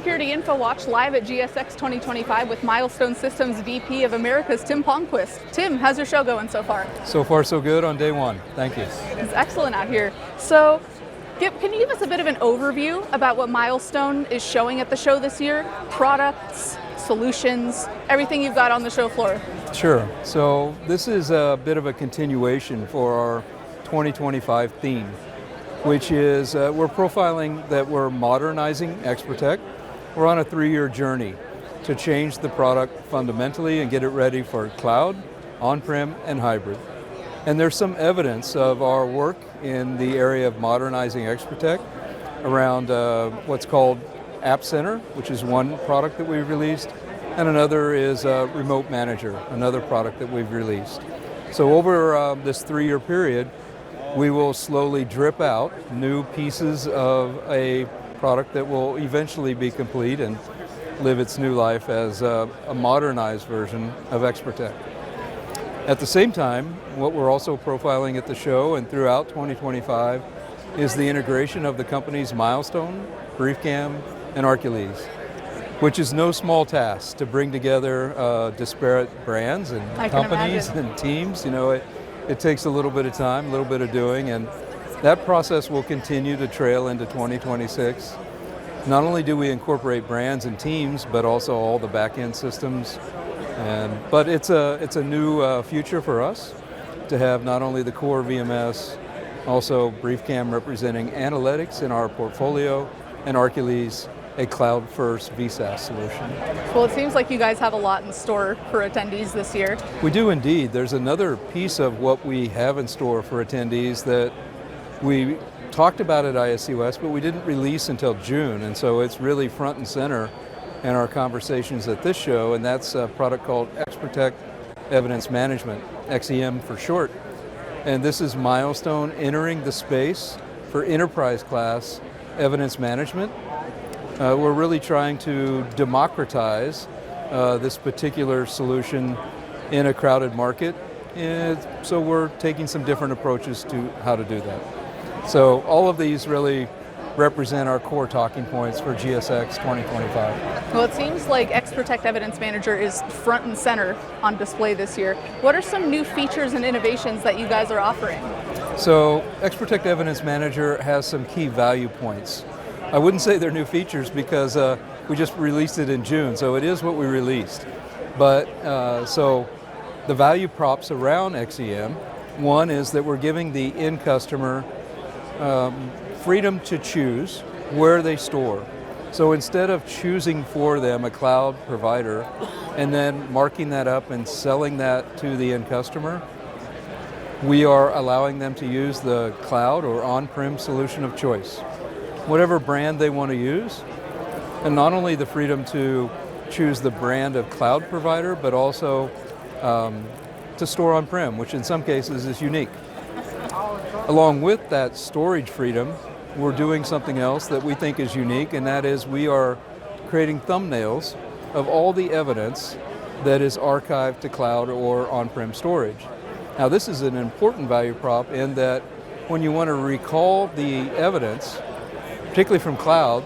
SecurityInfoWatch live at GSX 2025 with Milestone Systems VP of Americas, Tim Palmquist. Tim, how's your show going so far? So far so good on day one. Thank you. It's excellent out here. So, can you give us a bit of an overview about what Milestone is showing at the show this year? Products, solutions, everything you've got on the show floor. Sure. So this is a bit of a continuation for our 2025 theme, which is we're profiling that we're modernizing XProtect. We're on a 3-year journey to change the product fundamentally and get it ready for cloud, on-prem, and hybrid. And there's some evidence of our work in the area of modernizing XProtect around what's called App Center, which is one product that we've released, and another is Remote Manager, another product that we've released. So over this 3-year period, we will slowly drip out new pieces of a product that will eventually be complete and live its new life as a modernized version of XProtect. At the same time, what we're also profiling at the show and throughout 2025 is the integration of the company's Milestone, BriefCam, and Arcules, which is no small task to bring together disparate brands and companies and teams. You know, it takes a little bit of time, a little bit of doing, and that process will continue to trail into 2026. Not only do we incorporate brands and teams, but also all the back-end systems. But it's a new future for us to have not only the core VMS, also BriefCam representing analytics in our portfolio, and Arcules, a cloud-first vSaaS solution. Well, it seems like you guys have a lot in store for attendees this year. We do indeed. There's another piece of what we have in store for attendees that we talked about at ISC West, but we didn't release until June, and so it's really front and center in our conversations at this show, and that's a product called XProtect Evidence Management, XEM for short. And this is Milestone entering the space for enterprise-class evidence management. We're really trying to democratize this particular solution in a crowded market, and so we're taking some different approaches to how to do that. So all of these really represent our core talking points for GSX 2025. Well, it seems like XProtect Evidence Manager is front and center on display this year. What are some new features and innovations that you guys are offering? So XProtect Evidence Manager has some key value points. I wouldn't say they're new features because we just released it in June, so it is what we released. But so the value props around XEM, one is that we're giving the end customer freedom to choose where they store. So instead of choosing for them a cloud provider and then marking that up and selling that to the end customer, we are allowing them to use the cloud or on-prem solution of choice, whatever brand they want to use. And not only the freedom to choose the brand of cloud provider, but also to store on-prem, which in some cases is unique. Along with that storage freedom, we're doing something else that we think is unique, and that is we are creating thumbnails of all the evidence that is archived to cloud or on-prem storage. Now this is an important value prop in that when you want to recall the evidence, particularly from cloud,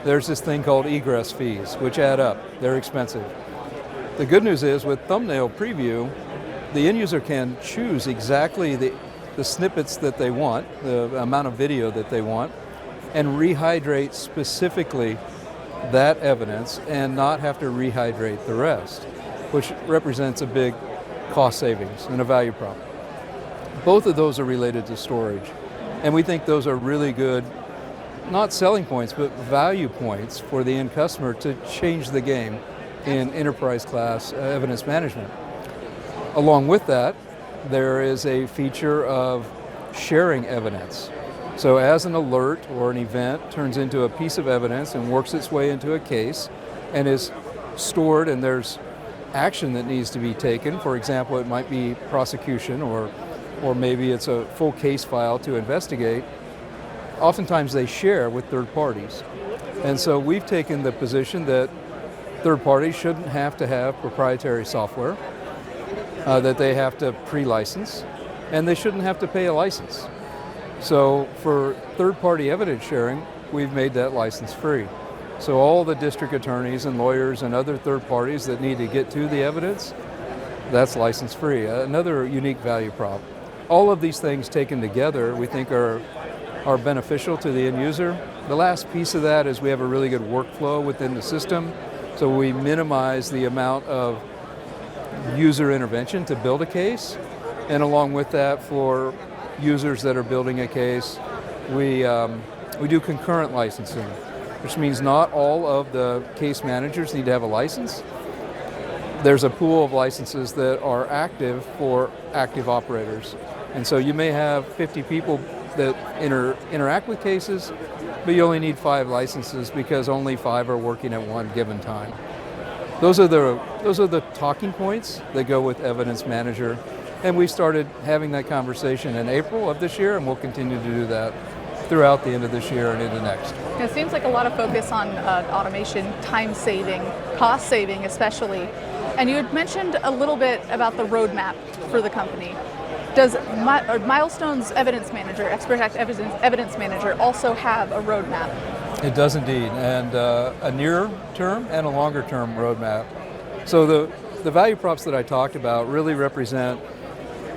there's this thing called egress fees, which add up. They're expensive. The good news is with thumbnail preview, the end user can choose exactly the snippets that they want, the amount of video that they want, and rehydrate specifically that evidence and not have to rehydrate the rest, which represents a big cost savings and a value prop. Both of those are related to storage, and we think those are really good, not selling points, but value points for the end customer to change the game in enterprise class evidence management. Along with that, there is a feature of sharing evidence. So as an alert or an event turns into a piece of evidence and works its way into a case and is stored, and there's action that needs to be taken, for example, it might be prosecution or maybe it's a full case file to investigate, oftentimes they share with third parties. And so we've taken the position that third parties shouldn't have to have proprietary software, that they have to pre-license, and they shouldn't have to pay a license. So for third-party evidence sharing, we've made that license free. So all the district attorneys and lawyers and other third parties that need to get to the evidence, that's license free. Another unique value prop. All of these things taken together we think are beneficial to the end user. The last piece of that is we have a really good workflow within the system, so we minimize the amount of user intervention to build a case, and along with that, for users that are building a case, we do concurrent licensing, which means not all of the case managers need to have a license. There's a pool of licenses that are active for active operators. And so you may have 50 people that interact with cases, but you only need 5 licenses because only 5 are working at one given time. Those are the talking points that go with Evidence Manager. And we started having that conversation in April of this year, and we'll continue to do that throughout the end of this year and into next. It seems like a lot of focus on automation, time saving, cost saving especially. And you had mentioned a little bit about the roadmap for the company. Does Milestone's Evidence Manager, XProtect Evidence Manager, also have a roadmap? It does indeed, and a near term and a longer term roadmap. So the value props that I talked about really represent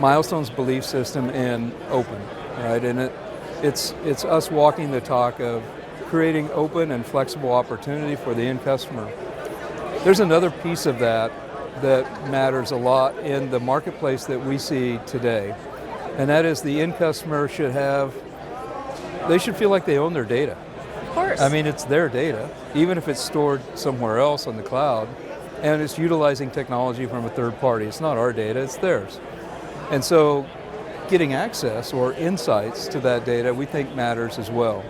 Milestone's belief system in open, right? And it's us walking the talk of creating open and flexible opportunity for the end customer. There's another piece of that matters a lot in the marketplace that we see today, and that is the end customer should feel like they own their data. Of course. I mean, it's their data, even if it's stored somewhere else on the cloud, and it's utilizing technology from a third party. It's not our data, it's theirs. And so getting access or insights to that data we think matters as well.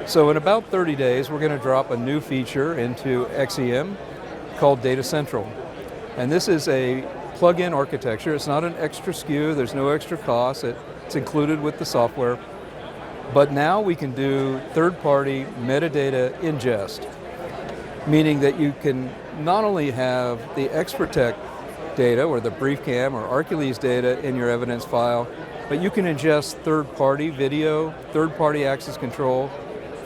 So in about 30 days, we're going to drop a new feature into XEM called Data Central. And this is a plug-in architecture. It's not an extra SKU, there's no extra cost, it's included with the software. But now we can do third-party metadata ingest, meaning that you can not only have the XProtect data or the BriefCam or Arcules data in your evidence file, but you can ingest third-party video, third-party access control,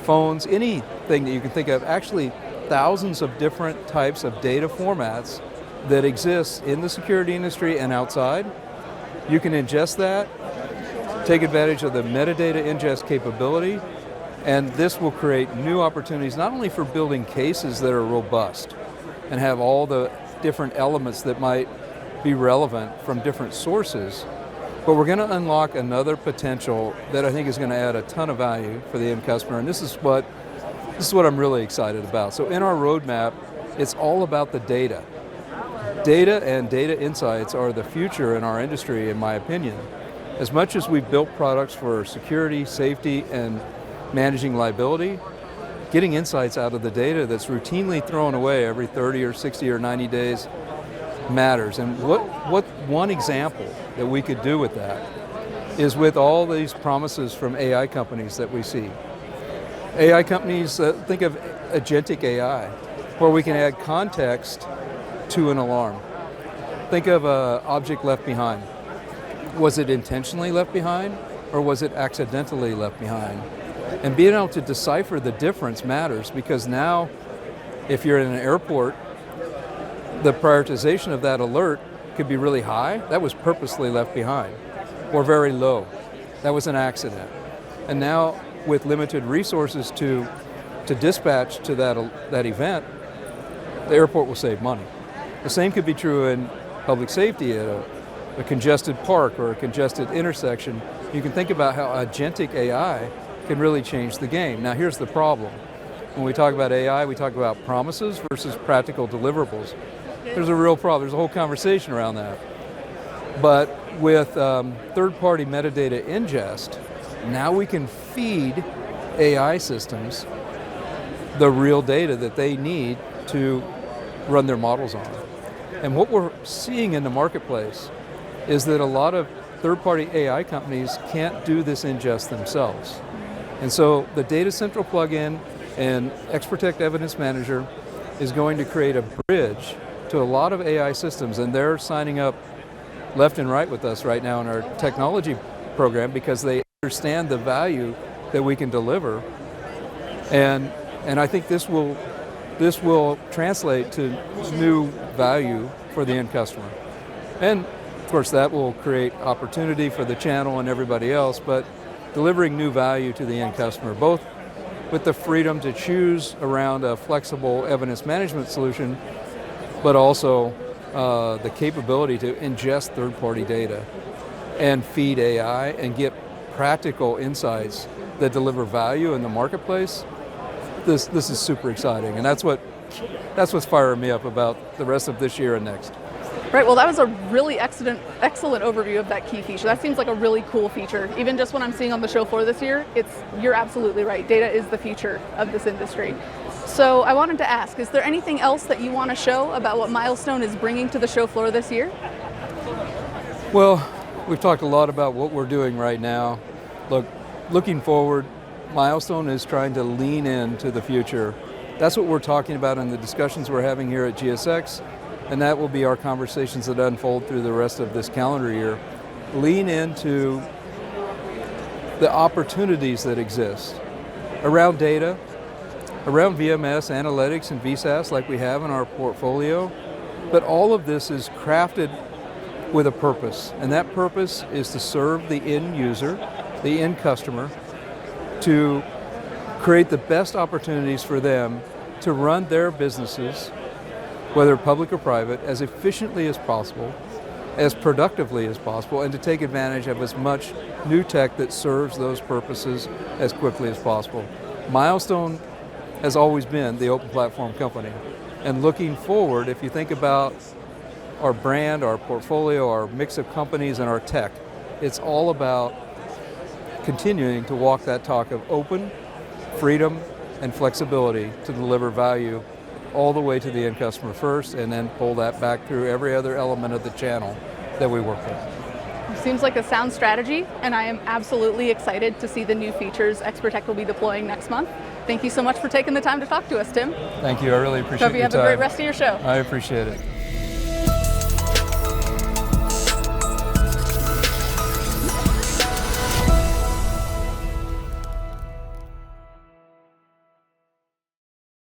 phones, anything that you can think of, actually thousands of different types of data formats that exist in the security industry and outside. You can ingest that, take advantage of the metadata ingest capability, and this will create new opportunities not only for building cases that are robust and have all the different elements that might be relevant from different sources, but we're going to unlock another potential that I think is going to add a ton of value for the end customer, and this is what I'm really excited about. So in our roadmap, it's all about the data. Data and data insights are the future in our industry, in my opinion. As much as we've built products for security, safety, and managing liability, getting insights out of the data that's routinely thrown away every 30 or 60 or 90 days matters. And what one example that we could do with that is with all these promises from AI companies that we see. AI companies, think of agentic AI, where we can add context to an alarm. Think of an object left behind. Was it intentionally left behind, or was it accidentally left behind? And being able to decipher the difference matters, because now, if you're in an airport, the prioritization of that alert could be really high. That was purposely left behind, or very low. That was an accident. And now, with limited resources to dispatch to that event, the airport will save money. The same could be true in public safety at a congested park or a congested intersection. You can think about how agentic AI can really change the game. Now here's the problem. When we talk about AI, we talk about promises versus practical deliverables. There's a real problem. There's a whole conversation around that. But with third-party metadata ingest, now we can feed AI systems the real data that they need to run their models on. And what we're seeing in the marketplace is that a lot of third-party AI companies can't do this ingest themselves. And so the Data Central plugin and XProtect Evidence Manager is going to create a bridge to a lot of AI systems, and they're signing up left and right with us right now in our technology program because they understand the value that we can deliver. And I think this will this will translate to new value for the end customer. And of course that will create opportunity for the channel and everybody else, but delivering new value to the end customer, both with the freedom to choose around a flexible evidence management solution, but also the capability to ingest third-party data and feed AI and get practical insights that deliver value in the marketplace. This is super exciting, and that's what's firing me up about the rest of this year and next. Right, well that was a really excellent overview of that key feature. That seems like a really cool feature. Even just what I'm seeing on the show floor this year, you're absolutely right. Data is the future of this industry. So I wanted to ask, is there anything else that you want to show about what Milestone is bringing to the show floor this year? Well, we've talked a lot about what we're doing right now. Looking forward, Milestone is trying to lean into the future. That's what we're talking about in the discussions we're having here at GSX, and that will be our conversations that unfold through the rest of this calendar year. Lean into the opportunities that exist around data, around VMS, analytics, and VSaaS like we have in our portfolio, but all of this is crafted with a purpose, and that purpose is to serve the end user, the end customer, to create the best opportunities for them to run their businesses, whether public or private, as efficiently as possible, as productively as possible, and to take advantage of as much new tech that serves those purposes as quickly as possible. Milestone has always been the open platform company, and looking forward, if you think about our brand, our portfolio, our mix of companies, and our tech, it's all about continuing to walk that talk of open, freedom, and flexibility to deliver value all the way to the end customer first, and then pull that back through every other element of the channel that we work with. Seems like a sound strategy, and I am absolutely excited to see the new features XProtect will be deploying next month. Thank you so much for taking the time to talk to us, Tim. Thank you, I really appreciate your time. Hope you have a great rest of your show. I appreciate it.